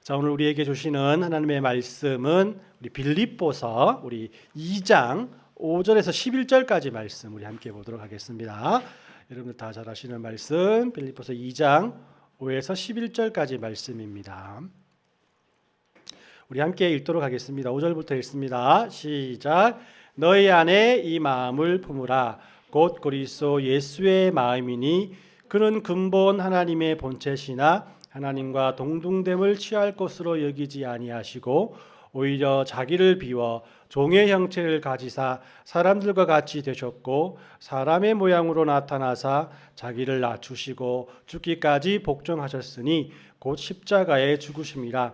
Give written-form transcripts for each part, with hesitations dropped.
자, 오늘 우리에게 주시는 하나님의 말씀은 우리 빌립보서 우리 2장 5절에서 11절까지 말씀 우리 함께 보도록 하겠습니다. 여러분들 다 잘 아시는 말씀 빌립보서 2장 5에서 11절까지 말씀입니다. 우리 함께 읽도록 하겠습니다. 5절부터 읽습니다. 시작. 너희 안에 이 마음을 품으라. 곧 그리스도 예수의 마음이니 그는 근본 하나님의 본체시나 하나님과 동등됨을 취할 것으로 여기지 아니하시고 오히려 자기를 비워 종의 형체를 가지사 사람들과 같이 되셨고 사람의 모양으로 나타나사 자기를 낮추시고 죽기까지 복종하셨으니 곧 십자가에 죽으심이라.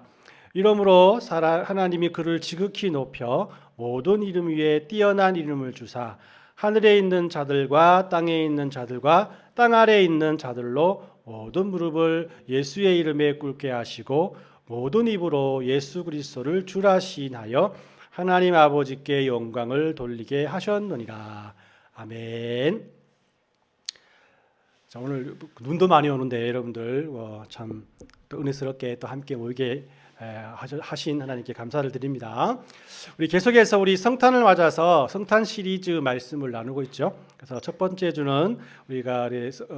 이러므로 하나님이 그를 지극히 높여 모든 이름 위에 뛰어난 이름을 주사 하늘에 있는 자들과 땅에 있는 자들과 땅 아래에 있는 자들로 모든 무릎을 예수의 이름에 꿇게 하시고 모든 입으로 예수 그리스도를 주라 시인하여 하나님 아버지께 영광을 돌리게 하셨느니라. 아멘. 자, 오늘 눈도 많이 오는데 여러분들 참 또 은혜스럽게 또 함께 모이게 하신 하나님께 감사를 드립니다. 우리 계속해서 우리 성탄을 맞아서 성탄 시리즈 말씀을 나누고 있죠. 그래서 첫 번째 주는 우리가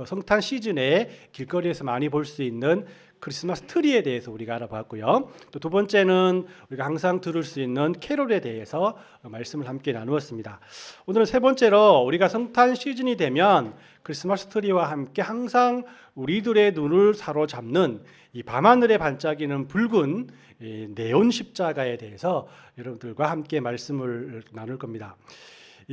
성탄 시즌에 길거리에서 많이 볼 수 있는 크리스마스 트리에 대해서 우리가 알아봤고요. 또 두 번째는 우리가 항상 들을 수 있는 캐롤에 대해서 말씀을 함께 나누었습니다. 오늘은 세 번째로 우리가 성탄 시즌이 되면 크리스마스 트리와 함께 항상 우리들의 눈을 사로잡는 이 밤하늘에 반짝이는 붉은 네온 십자가에 대해서 여러분들과 함께 말씀을 나눌 겁니다.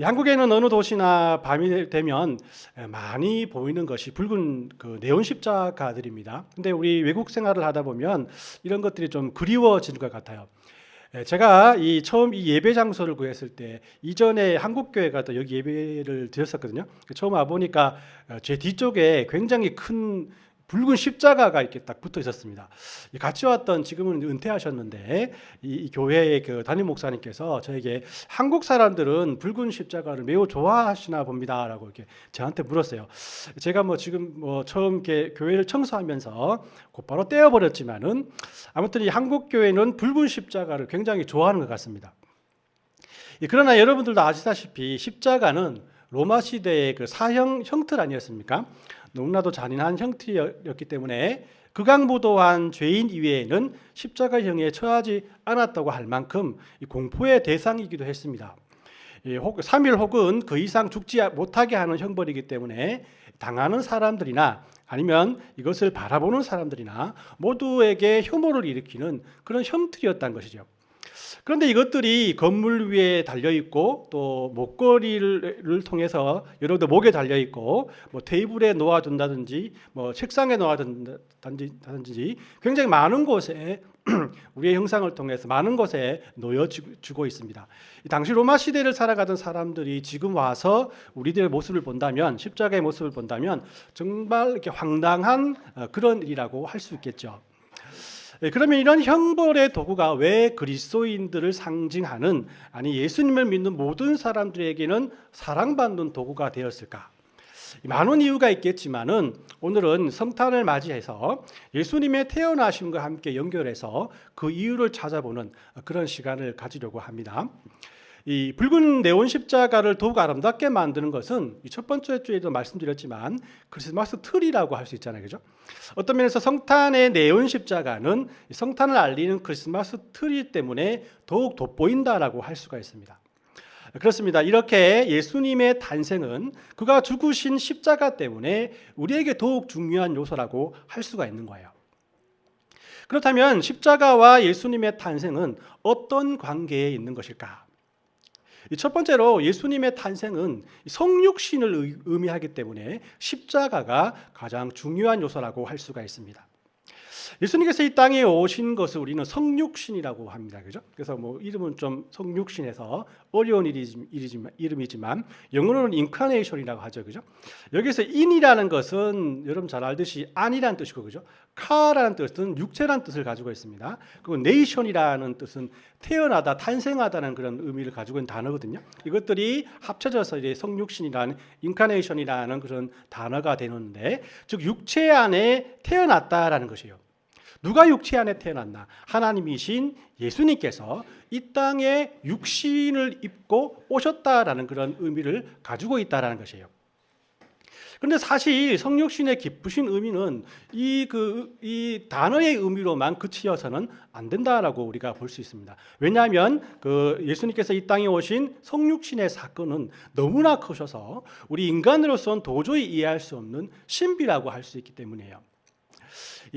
한국에는 어느 도시나 밤이 되면 많이 보이는 것이 붉은 그 네온 십자가들입니다. 근데 우리 외국 생활을 하다 보면 이런 것들이 좀 그리워지는 것 같아요. 제가 처음 이 예배 장소를 구했을 때 이전에 한국 교회가 또 여기 예배를 드렸었거든요. 처음 와 보니까 제 뒤쪽에 굉장히 큰 붉은 십자가가 이렇게 딱 붙어 있었습니다. 같이 왔던 지금은 은퇴하셨는데 이 교회의 그 담임 목사님께서 저에게 한국 사람들은 붉은 십자가를 매우 좋아하시나 봅니다라고 이렇게 저한테 물었어요. 제가 지금 처음 이렇게 교회를 청소하면서 곧바로 떼어버렸지만은 아무튼 이 한국 교회는 붉은 십자가를 굉장히 좋아하는 것 같습니다. 그러나 여러분들도 아시다시피 십자가는 로마 시대의 그 사형 형틀 아니었습니까? 너무나도 잔인한 형틀이었기 때문에 극악무도한 죄인 이외에는 십자가형에 처하지 않았다고 할 만큼 공포의 대상이기도 했습니다. 3일 혹은 그 이상 죽지 못하게 하는 형벌이기 때문에 당하는 사람들이나 아니면 이것을 바라보는 사람들이나 모두에게 혐오를 일으키는 그런 형틀이었다는 것이죠. 그런데 이것들이 건물 위에 달려있고 또 목걸이를 통해서 여러분들 목에 달려있고 테이블에 놓아둔다든지 책상에 놓아둔다든지 굉장히 많은 곳에 우리의 형상을 통해서 많은 곳에 놓여주고 있습니다. 당시 로마 시대를 살아가던 사람들이 지금 와서 우리들의 모습을 본다면 십자가의 모습을 본다면 정말 이렇게 황당한 그런 일이라고 할 수 있겠죠. 그러면 이런 형벌의 도구가 왜 그리스도인들을 상징하는 아니 예수님을 믿는 모든 사람들에게는 사랑받는 도구가 되었을까? 많은 이유가 있겠지만은 오늘은 성탄을 맞이해서 예수님의 태어나심과 함께 연결해서 그 이유를 찾아보는 그런 시간을 가지려고 합니다. 이 붉은 네온 십자가를 더욱 아름답게 만드는 것은 첫 번째 주에도 말씀드렸지만 크리스마스 트리라고 할 수 있잖아요, 그죠? 어떤 면에서 성탄의 네온 십자가는 성탄을 알리는 크리스마스 트리 때문에 더욱 돋보인다라고 할 수가 있습니다. 그렇습니다. 이렇게 예수님의 탄생은 그가 죽으신 십자가 때문에 우리에게 더욱 중요한 요소라고 할 수가 있는 거예요. 그렇다면 십자가와 예수님의 탄생은 어떤 관계에 있는 것일까? 첫 번째로 예수님의 탄생은 성육신을 의미하기 때문에 십자가가 가장 중요한 요소라고 할 수가 있습니다. 예수님께서 이 땅에 오신 것을 우리는 성육신이라고 합니다. 그죠? 그래서 이름은 좀 성육신에서 어려운 이름이지만 영어로는 인카네이션이라고 하죠. 그죠? 여기서 인이라는 것은 여러분 잘 알듯이 안이라는 뜻이고, 그죠? 카라는 뜻은 육체라는 뜻을 가지고 있습니다. 그리고 네이션이라는 뜻은 태어나다, 탄생하다는 그런 의미를 가지고 있는 단어거든요. 이것들이 합쳐져서 이제 성육신이라는 인카네이션이라는 그런 단어가 되는데, 즉 육체 안에 태어났다라는 것이에요. 누가 육체 안에 태어났나? 하나님이신 예수님께서 이 땅에 육신을 입고 오셨다라는 그런 의미를 가지고 있다라는 것이에요. 그런데 사실 성육신의 깊으신 의미는 이 단어의 의미로만 그치어서는 안 된다라고 우리가 볼 수 있습니다. 왜냐하면 예수님께서 이 땅에 오신 성육신의 사건은 너무나 크셔서 우리 인간으로서는 도저히 이해할 수 없는 신비라고 할 수 있기 때문이에요.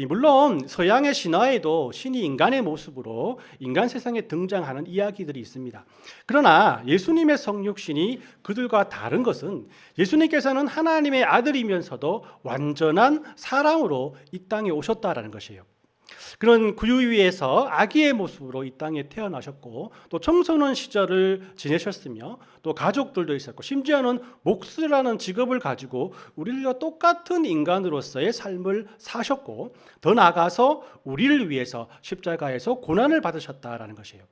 물론 서양의 신화에도 신이 인간의 모습으로 인간 세상에 등장하는 이야기들이 있습니다. 그러나 예수님의 성육신이 그들과 다른 것은 예수님께서는 하나님의 아들이면서도 완전한 사람으로 이 땅에 오셨다라는 것이에요. 그런 구유 위에서 아기의 모습으로 이 땅에 태어나셨고 또 청소년 시절을 지내셨으며 또 가족들도 있었고 심지어는 목수라는 직업을 가지고 우리와 똑같은 인간으로서의 삶을 사셨고 더 나아가서 우리를 위해서 십자가에서 고난을 받으셨다라는 것이에요.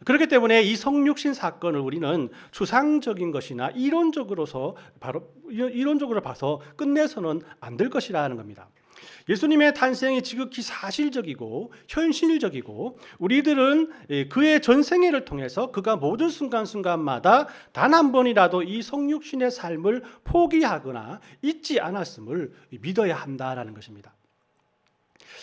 그렇기 때문에 이 성육신 사건을 우리는 추상적인 것이나 이론적으로 봐서 끝내서는 안 될 것이라는 겁니다. 예수님의 탄생이 지극히 사실적이고 현실적이고 우리들은 그의 전생애를 통해서 그가 모든 순간순간마다 단 한 번이라도 이 성육신의 삶을 포기하거나 잊지 않았음을 믿어야 한다라는 것입니다.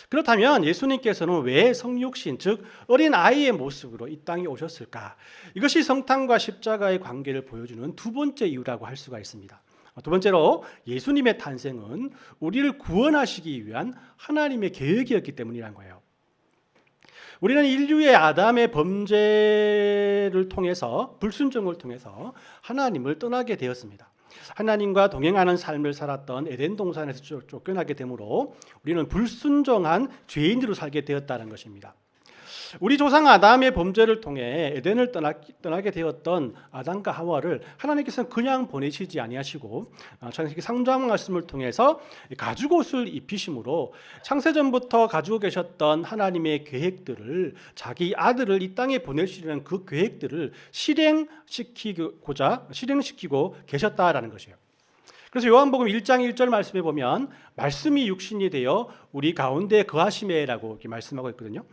그렇다면 예수님께서는 왜 성육신, 즉 어린 아이의 모습으로 이 땅에 오셨을까? 이것이 성탄과 십자가의 관계를 보여주는 두 번째 이유라고 할 수가 있습니다. 두 번째로 예수님의 탄생은 우리를 구원하시기 위한 하나님의 계획이었기 때문이라는 거예요. 우리는 인류의 아담의 범죄를 통해서 불순종을 통해서 하나님을 떠나게 되었습니다. 하나님과 동행하는 삶을 살았던 에덴 동산에서 쫓겨나게 되므로 우리는 불순종한 죄인으로 살게 되었다는 것입니다. 우리 조상 아담의 범죄를 통해 에덴을 떠나게 되었던 아담과 하와를 하나님께서는 그냥 보내시지 아니하시고 창세기 3장 말씀을 통해서 가죽옷을 입히심으로 창세전부터 가지고 계셨던 하나님의 계획들을 자기 아들을 이 땅에 보내시려는 그 계획들을 실행시키고 계셨다라는 것이에요. 그래서 요한복음 1장 1절 말씀에 보면 말씀이 육신이 되어 우리 가운데 거하시매라고 이렇게 말씀하고 있거든요.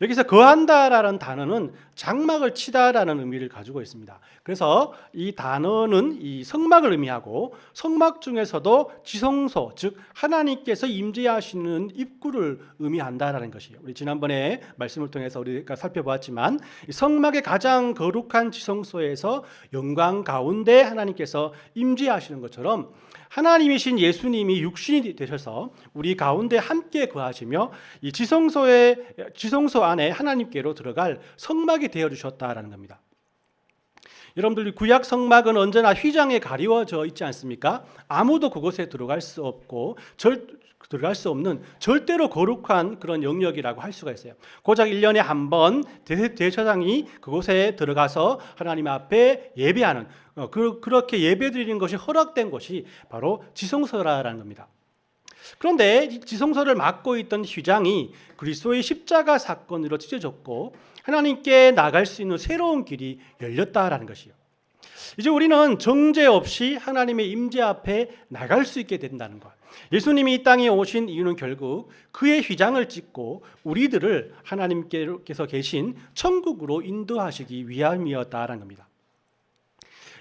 여기서 거한다라는 단어는 장막을 치다라는 의미를 가지고 있습니다. 그래서 이 단어는 이 성막을 의미하고 성막 중에서도 지성소, 즉 하나님께서 임재하시는 입구를 의미한다라는 것이에요. 우리 지난번에 말씀을 통해서 우리가 살펴보았지만 성막의 가장 거룩한 지성소에서 영광 가운데 하나님께서 임재하시는 것처럼 하나님이신 예수님이 육신이 되셔서 우리 가운데 함께 거하시며 이 지성소 안에 하나님께로 들어갈 성막이 되어 주셨다라는 겁니다. 여러분들 구약 성막은 언제나 휘장에 가리워져 있지 않습니까? 아무도 그곳에 들어갈 수 없고 들어갈 수 없는 절대로 거룩한 그런 영역이라고 할 수가 있어요. 고작 1년에 한 번 대제사장이 그곳에 들어가서 하나님 앞에 예배하는 그렇게 예배드리는 것이 허락된 것이 바로 지성소라는 겁니다. 그런데 지성소를 맡고 있던 휘장이 그리스도의 십자가 사건으로 찢어졌고 하나님께 나갈 수 있는 새로운 길이 열렸다라는 것이요. 이제 우리는 정죄 없이 하나님의 임재 앞에 나갈 수 있게 된다는 것. 예수님이 이 땅에 오신 이유는 결국 그의 휘장을 찢고 우리들을 하나님께서 계신 천국으로 인도하시기 위함이었다라는 겁니다.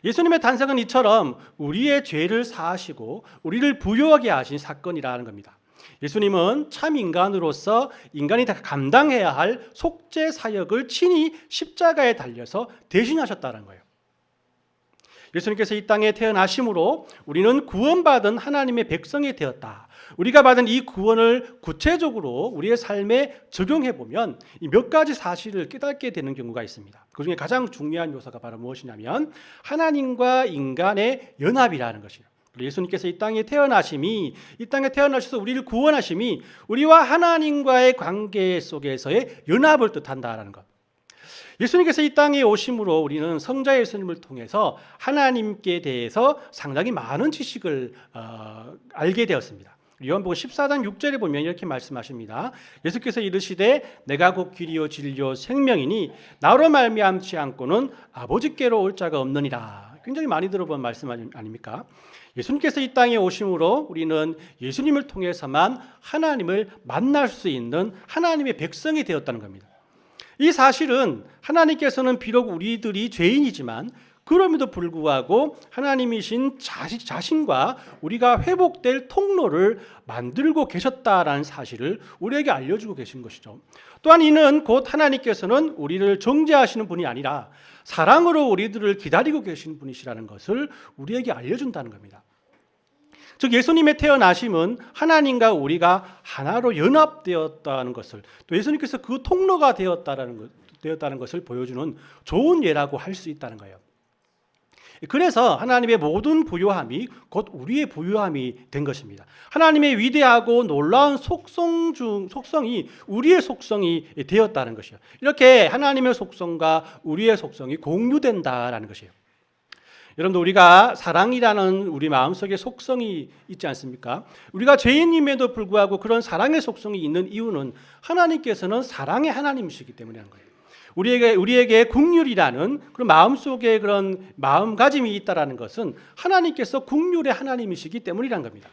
예수님의 탄생은 이처럼 우리의 죄를 사하시고 우리를 부유하게 하신 사건이라는 겁니다. 예수님은 참 인간으로서 인간이 다 감당해야 할 속죄 사역을 친히 십자가에 달려서 대신하셨다는 거예요. 예수님께서 이 땅에 태어나심으로 우리는 구원받은 하나님의 백성이 되었다. 우리가 받은 이 구원을 구체적으로 우리의 삶에 적용해 보면 몇 가지 사실을 깨닫게 되는 경우가 있습니다. 그중에 가장 중요한 요소가 바로 무엇이냐면 하나님과 인간의 연합이라는 것이에요. 예수님께서 이 땅에 태어나셔서 우리를 구원하심이 우리와 하나님과의 관계 속에서의 연합을 뜻한다라는 것. 예수님께서 이 땅에 오심으로 우리는 성자 예수님을 통해서 하나님께 대해서 상당히 많은 지식을 알게 되었습니다. 요한복음 14장 6절에 보면 이렇게 말씀하십니다. 예수께서 이르시되 내가 곧 길이요 진리요 생명이니 나로 말미암지 않고는 아버지께로 올 자가 없느니라. 굉장히 많이 들어본 말씀 아닙니까? 예수님께서 이 땅에 오심으로 우리는 예수님을 통해서만 하나님을 만날 수 있는 하나님의 백성이 되었다는 겁니다. 이 사실은 하나님께서는 비록 우리들이 죄인이지만 그럼에도 불구하고 하나님이신 자신과 우리가 회복될 통로를 만들고 계셨다라는 사실을 우리에게 알려주고 계신 것이죠. 또한 이는 곧 하나님께서는 우리를 정죄하시는 분이 아니라 사랑으로 우리들을 기다리고 계신 분이시라는 것을 우리에게 알려준다는 겁니다. 즉 예수님의 태어나심은 하나님과 우리가 하나로 연합되었다는 것을, 또 예수님께서 그 통로가 되었다는 것을 보여주는 좋은 예라고 할 수 있다는 거예요. 그래서 하나님의 모든 부요함이 곧 우리의 부요함이 된 것입니다. 하나님의 위대하고 놀라운 속성이 우리의 속성이 되었다는 것이요. 이렇게 하나님의 속성과 우리의 속성이 공유된다라는 것이에요. 여러분들, 우리가 사랑이라는 우리 마음속에 속성이 있지 않습니까? 우리가 죄인임에도 불구하고 그런 사랑의 속성이 있는 이유는 하나님께서는 사랑의 하나님이시기 때문이라는 거예요. 우리에게 긍휼이라는 그런 마음속에 그런 마음가짐이 있다라는 것은 하나님께서 긍휼의 하나님이시기 때문이라는 겁니다.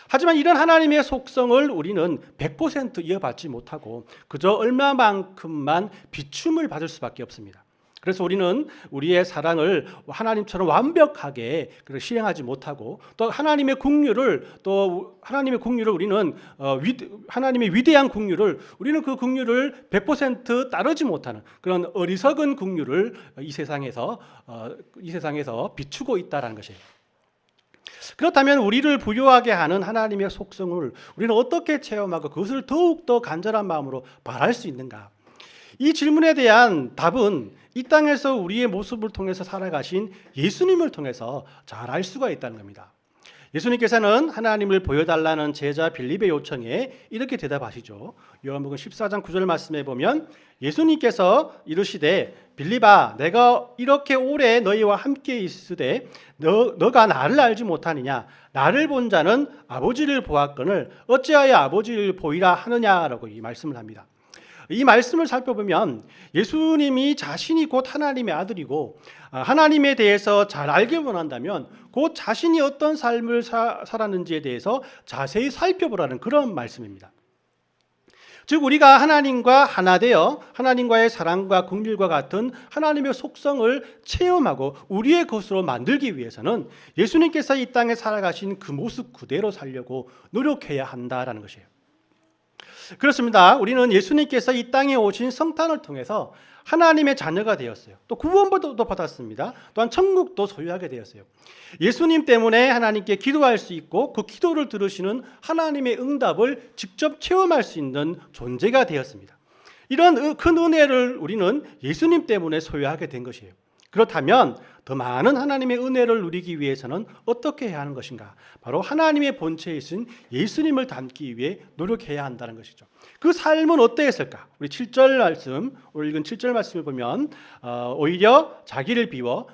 하지만 이런 하나님의 속성을 우리는 100% 이어받지 못하고 그저 얼마만큼만 비춤을 받을 수밖에 없습니다. 그래서 우리는 우리의 사랑을 하나님처럼 완벽하게 실행하지 못하고 또 하나님의 긍휼을 우리는 하나님의 위대한 긍휼을 우리는 그 긍휼을 100% 따르지 못하는 그런 어리석은 긍휼을 이 세상에서 비추고 있다라는 것이에요. 그렇다면 우리를 부요하게 하는 하나님의 속성을 우리는 어떻게 체험하고 그것을 더욱더 간절한 마음으로 바랄 수 있는가? 이 질문에 대한 답은 이 땅에서 우리의 모습을 통해서 살아가신 예수님을 통해서 잘 알 수가 있다는 겁니다. 예수님께서는 하나님을 보여달라는 제자 빌립의 요청에 이렇게 대답하시죠. 요한복음 14장 9절 말씀에 보면 예수님께서 이르시되 빌립아, 내가 이렇게 오래 너희와 함께 있으되 너가 나를 알지 못하느냐? 나를 본 자는 아버지를 보았거늘 어찌하여 아버지를 보이라 하느냐라고 이 말씀을 합니다. 이 말씀을 살펴보면 예수님이 자신이 곧 하나님의 아들이고 하나님에 대해서 잘 알기 원한다면 곧 자신이 어떤 삶을 살았는지에 대해서 자세히 살펴보라는 그런 말씀입니다. 즉 우리가 하나님과 하나 되어 하나님과의 사랑과 긍휼과 같은 하나님의 속성을 체험하고 우리의 것으로 만들기 위해서는 예수님께서 이 땅에 살아가신 그 모습 그대로 살려고 노력해야 한다라는 것이에요. 그렇습니다. 우리는 예수님께서 이 땅에 오신 성탄을 통해서 하나님의 자녀가 되었어요. 또 구원도 받았습니다. 또한 천국도 소유하게 되었어요. 예수님 때문에 하나님께 기도할 수 있고 그 기도를 들으시는 하나님의 응답을 직접 체험할 수 있는 존재가 되었습니다. 이런 큰 은혜를 우리는 예수님 때문에 소유하게 된 것이에요. 그렇다면 더 많은 하나님의 은혜를 누리기 위해서는 어떻게 해야 하는 것인가? 바로 하나님의 본체이신 예수님을 닮기 위해 노력해야 한다는 것이죠. 그 삶은 어떠했을까? 우리 7절 말씀, 오늘 읽은 7절 말씀을 보면 오히려 자기를 비워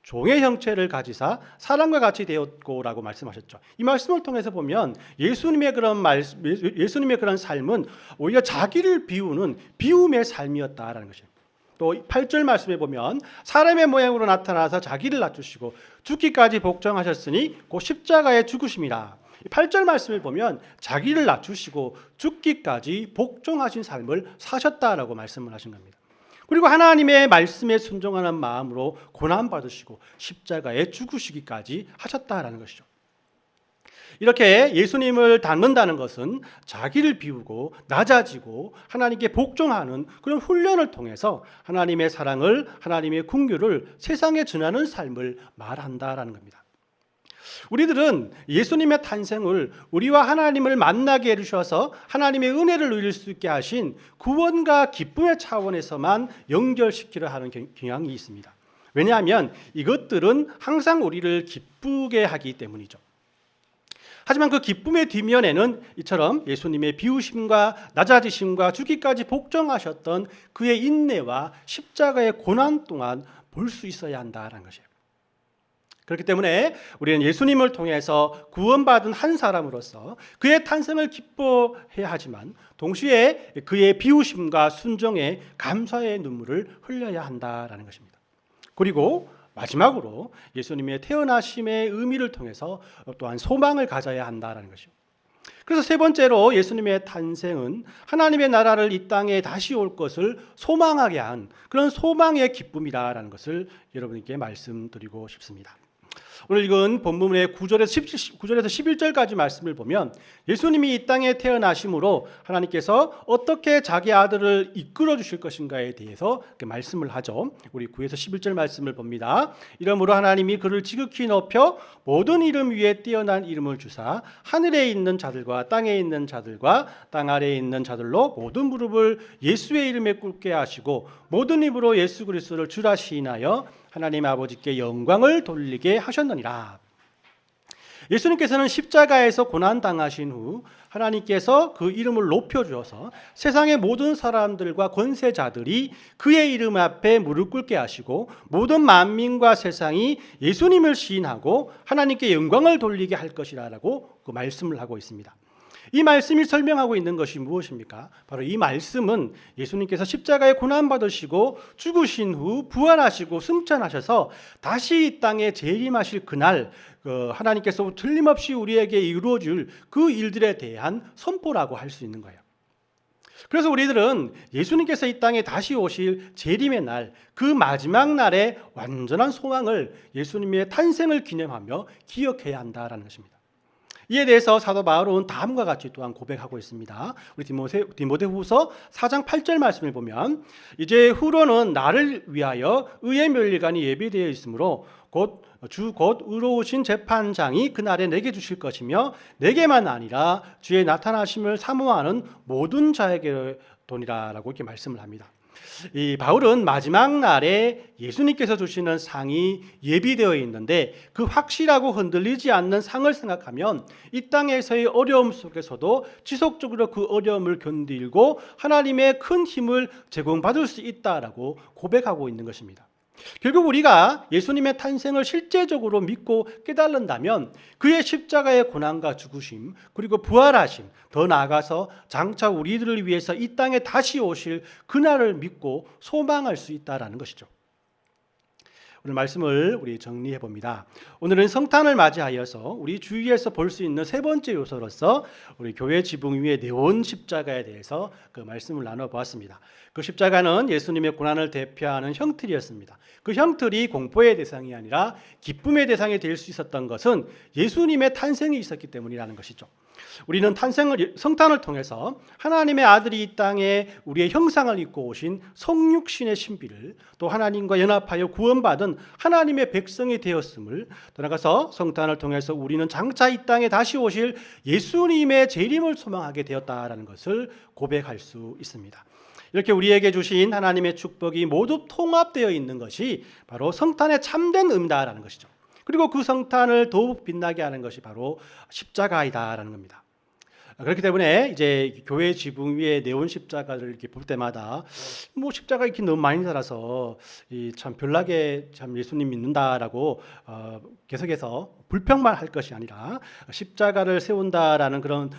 종의 형체를 가지사 사람과 같이 되었고라고 말씀하셨죠. 이 말씀을 통해서 보면 예수님의 그런 삶은 오히려 자기를 비우는 비움의 삶이었다라는 것이에요. 또 8절 말씀에 보면 사람의 모양으로 나타나서 자기를 낮추시고 죽기까지 복종하셨으니 곧 십자가에 죽으심이라. 8절 말씀을 보면 자기를 낮추시고 죽기까지 복종하신 삶을 사셨다라고 말씀을 하신 겁니다. 그리고 하나님의 말씀에 순종하는 마음으로 고난받으시고 십자가에 죽으시기까지 하셨다라는 것이죠. 이렇게 예수님을 닮는다는 것은 자기를 비우고 낮아지고 하나님께 복종하는 그런 훈련을 통해서 하나님의 사랑을, 하나님의 긍휼을 세상에 전하는 삶을 말한다라는 겁니다. 우리들은 예수님의 탄생을 우리와 하나님을 만나게 해주셔서 하나님의 은혜를 누릴 수 있게 하신 구원과 기쁨의 차원에서만 연결시키려 하는 경향이 있습니다. 왜냐하면 이것들은 항상 우리를 기쁘게 하기 때문이죠. 하지만 그 기쁨의 뒷면에는 이처럼 예수님의 비우심과 낮아지심과 죽기까지 복종하셨던 그의 인내와 십자가의 고난 동안 볼 수 있어야 한다는 것이에요. 그렇기 때문에 우리는 예수님을 통해서 구원받은 한 사람으로서 그의 탄생을 기뻐해야 하지만 동시에 그의 비우심과 순종에 감사의 눈물을 흘려야 한다는 것입니다. 그리고 마지막으로 예수님의 태어나심의 의미를 통해서 또한 소망을 가져야 한다라는 것이죠. 그래서 세 번째로 예수님의 탄생은 하나님의 나라를 이 땅에 다시 올 것을 소망하게 한 그런 소망의 기쁨이다라는 것을 여러분께 말씀드리고 싶습니다. 오늘 읽은 본문의 9절에서 11절까지 말씀을 보면 예수님이 이 땅에 태어나심으로 하나님께서 어떻게 자기 아들을 이끌어 주실 것인가에 대해서 말씀을 하죠. 우리 9에서 11절 말씀을 봅니다. 이러므로 하나님이 그를 지극히 높여 모든 이름 위에 뛰어난 이름을 주사 하늘에 있는 자들과 땅에 있는 자들과 땅 아래에 있는 자들로 모든 무릎을 예수의 이름에 꿇게 하시고 모든 입으로 예수 그리스도를 주라 시인하여 하나님 아버지께 영광을 돌리게 하셨느니라. 예수님께서는 십자가에서 고난당하신 후 하나님께서 그 이름을 높여주어서 세상의 모든 사람들과 권세자들이 그의 이름 앞에 무릎 꿇게 하시고 모든 만민과 세상이 예수님을 시인하고 하나님께 영광을 돌리게 할 것이라고 그 말씀을 하고 있습니다. 이 말씀이 설명하고 있는 것이 무엇입니까? 바로 이 말씀은 예수님께서 십자가에 고난받으시고 죽으신 후 부활하시고 승천하셔서 다시 이 땅에 재림하실 그날 하나님께서 틀림없이 우리에게 이루어줄 그 일들에 대한 선포라고 할 수 있는 거예요. 그래서 우리들은 예수님께서 이 땅에 다시 오실 재림의 날, 그 마지막 날의 완전한 소망을 예수님의 탄생을 기념하며 기억해야 한다는 것입니다. 이에 대해서 사도 바울은 다음과 같이 또한 고백하고 있습니다. 우리 디모데후서 4장 8절 말씀을 보면 이제 후로는 나를 위하여 의의 멸류관이 예비되어 있으므로 곧 의로우신 재판장이 그날에 내게 주실 것이며 내게만 아니라 주의 나타나심을 사모하는 모든 자에게 도니라라고 이렇게 말씀을 합니다. 이 바울은 마지막 날에 예수님께서 주시는 상이 예비되어 있는데 그 확실하고 흔들리지 않는 상을 생각하면 이 땅에서의 어려움 속에서도 지속적으로 그 어려움을 견디고 하나님의 큰 힘을 제공받을 수 있다라고 고백하고 있는 것입니다. 결국 우리가 예수님의 탄생을 실제적으로 믿고 깨달는다면 그의 십자가의 고난과 죽으심 그리고 부활하심 더 나아가서 장차 우리들을 위해서 이 땅에 다시 오실 그날을 믿고 소망할 수 있다는 것이죠. 오늘 말씀을 우리 정리해 봅니다. 오늘은 성탄을 맞이하여서 우리 주위에서 볼 수 있는 세 번째 요소로서 우리 교회 지붕 위에 네온 십자가에 대해서 그 말씀을 나눠보았습니다. 그 십자가는 예수님의 고난을 대표하는 형틀이었습니다. 그 형틀이 공포의 대상이 아니라 기쁨의 대상이 될 수 있었던 것은 예수님의 탄생이 있었기 때문이라는 것이죠. 우리는 성탄을 통해서 하나님의 아들이 이 땅에 우리의 형상을 입고 오신 성육신의 신비를 또 하나님과 연합하여 구원받은 하나님의 백성이 되었음을 떠나가서 성탄을 통해서 우리는 장차 이 땅에 다시 오실 예수님의 재림을 소망하게 되었다라는 것을 고백할 수 있습니다. 이렇게 우리에게 주신 하나님의 축복이 모두 통합되어 있는 것이 바로 성탄의 참된 의미다라는 것이죠. 그리고 그 성탄을 더욱 빛나게 하는 것이 바로 십자가이다라는 겁니다. 그렇기 때문에 이제 교회 지붕 위에 네온 십자가를 이렇게 볼 때마다 뭐 십자가 이렇게 너무 많이 달아서 참 별나게 참 예수님 믿는다라고 계속해서 불평만 할 것이 아니라 십자가를 세운다라는 그런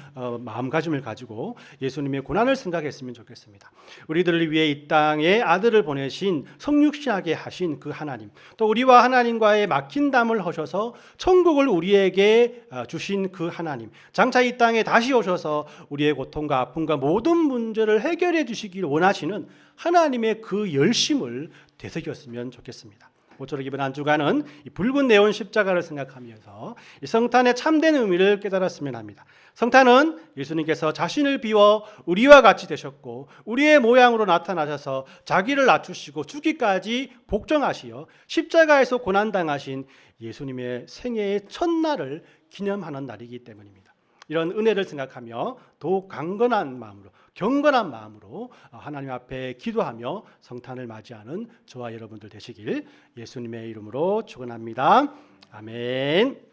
마음가짐을 가지고 예수님의 고난을 생각했으면 좋겠습니다. 우리들을 위해 이 땅에 아들을 보내신 성육신하게 하신 그 하나님, 또 우리와 하나님과의 막힌 담을 허셔서 천국을 우리에게 주신 그 하나님, 장차 이 땅에 다시 오셔서 우리의 고통과 아픔과 모든 문제를 해결해 주시길 원하시는 하나님의 그 열심을 되새겼으면 좋겠습니다. 모쪼록 이번 한 주간은 이 붉은 네온 십자가를 생각하면서 이 성탄의 참된 의미를 깨달았으면 합니다. 성탄은 예수님께서 자신을 비워 우리와 같이 되셨고 우리의 모양으로 나타나셔서 자기를 낮추시고 죽기까지 복종하시어 십자가에서 고난당하신 예수님의 생애의 첫날을 기념하는 날이기 때문입니다. 이런 은혜를 생각하며 더욱 강건한 마음으로 경건한 마음으로 하나님 앞에 기도하며 성탄을 맞이하는 저와 여러분들 되시길 예수님의 이름으로 축원합니다. 아멘.